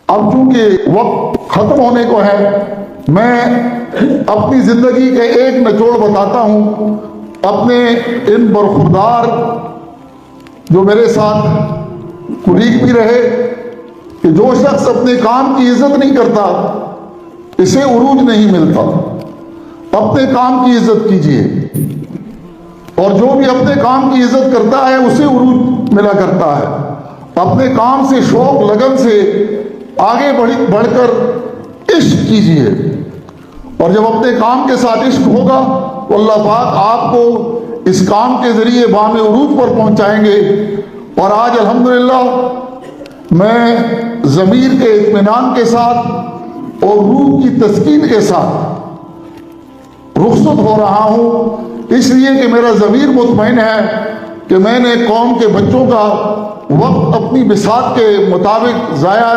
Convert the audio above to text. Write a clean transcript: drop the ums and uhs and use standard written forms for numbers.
اب چونکہ وقت ختم ہونے کو ہے، میں اپنی زندگی کے ایک نچوڑ بتاتا ہوں اپنے ان برخوردار جو میرے ساتھ کولیگ بھی رہے، کہ جو شخص اپنے کام کی عزت نہیں کرتا اسے عروج نہیں ملتا۔ اپنے کام کی عزت کیجیے، اور جو بھی اپنے کام کی عزت کرتا ہے اسے عروج ملا کرتا ہے۔ اپنے کام سے شوق لگن سے آگے بڑھ کر عشق کیجیے، اور جب اپنے کام کے ساتھ عشق ہوگا تو اللہ پاک آپ کو اس کام کے ذریعے بام عروج پر پہنچائیں گے۔ اور آج الحمدللہ میں ضمیر کے اطمینان کے ساتھ اور روح کی تسکین کے ساتھ رخصت ہو رہا ہوں، اس لیے کہ میرا ضمیر مطمئن ہے کہ میں نے قوم کے بچوں کا وقت اپنی بساط کے مطابق ضائع